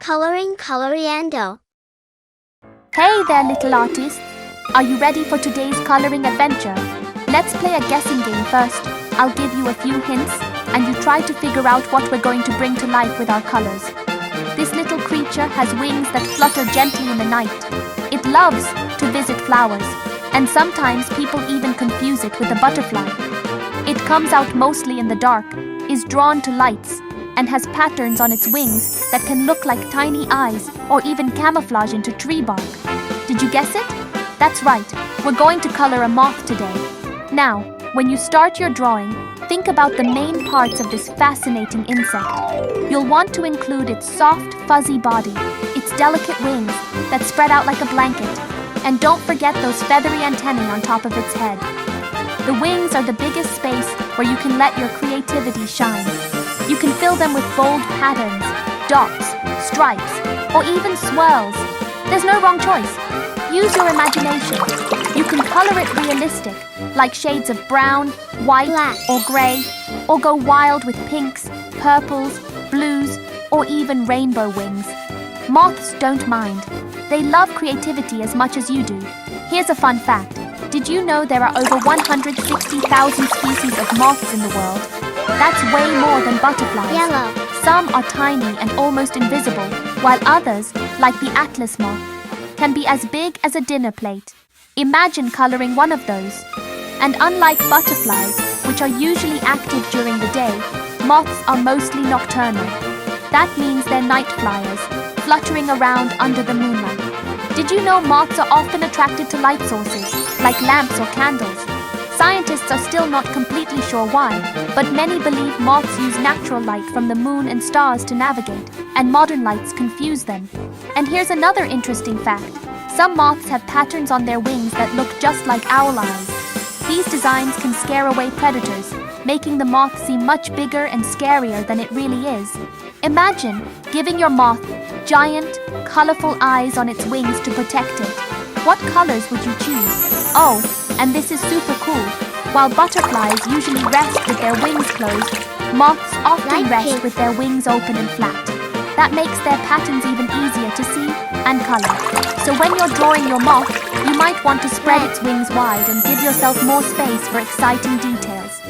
Coloring Coloriando. Hey there, little artists! Are you ready for today's coloring adventure? Let's play a guessing game first. I'll give you a few hints, and you try to figure out what we're going to bring to life with our colors. This little creature has wings that flutter gently in the night. It loves to visit flowers, and sometimes people even confuse it with a butterfly. It comes out mostly in the dark, is drawn to lights, and has patterns on its wings that can look like tiny eyes or even camouflage into tree bark. Did you guess it? That's right, we're going to color a moth today. Now, when you start your drawing, think about the main parts of this fascinating insect. You'll want to include its soft, fuzzy body, its delicate wings that spread out like a blanket, and don't forget those feathery antennae on top of its head. The wings are the biggest space where you can let your creativity shine. You can fill them with bold patterns, dots, stripes, or even swirls. There's no wrong choice. Use your imagination. You can color it realistic, like shades of brown, white, black, or gray, or go wild with pinks, purples, blues, or even rainbow wings. Moths don't mind. They love creativity as much as you do. Here's a fun fact. Did you know there are over 160,000 species of moths in the world? That's way more than butterflies. Yellow. Some are tiny and almost invisible, while others, like the Atlas moth, can be as big as a dinner plate. Imagine coloring one of those. And unlike butterflies, which are usually active during the day, moths are mostly nocturnal. That means they're night flyers, fluttering around under the moonlight. Did you know moths are often attracted to light sources, like lamps or candles? Scientists are still not completely sure why, but many believe moths use natural light from the moon and stars to navigate, and modern lights confuse them. And here's another interesting fact. Some moths have patterns on their wings that look just like owl eyes. These designs can scare away predators, making the moth seem much bigger and scarier than it really is. Imagine giving your moth giant, colorful eyes on its wings to protect it. What colors would you choose? Oh, and this is super cool. While butterflies usually rest with their wings closed, moths often rest with their wings open and flat. That makes their patterns even easier to see and color. So when you're drawing your moth, you might want to spread its wings wide and give yourself more space for exciting details.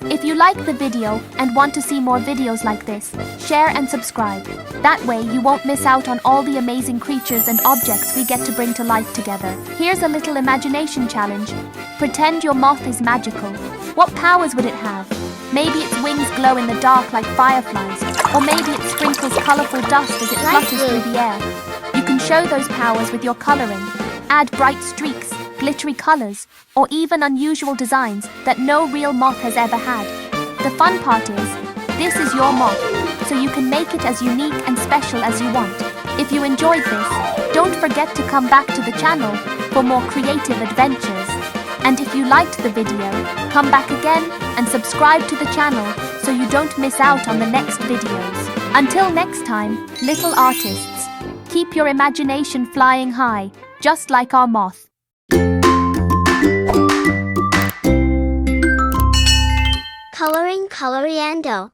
If you like the video and want to see more videos like this, share and subscribe. That way you won't miss out on all the amazing creatures and objects we get to bring to life together. Here's a little imagination challenge. Pretend your moth is magical. What powers would it have? Maybe its wings glow in the dark like fireflies, or maybe it sprinkles colorful dust as it flutters through the air. You can show those powers with your coloring. Add bright streaks, glittery colors, or even unusual designs that no real moth has ever had. The fun part is, this is your moth, so you can make it as unique and special as you want. If you enjoyed this, don't forget to come back to the channel for more creative adventures. And if you liked the video, come back again and subscribe to the channel so you don't miss out on the next videos. Until next time, little artists, keep your imagination flying high, just like our moth. Coloring Coloriando.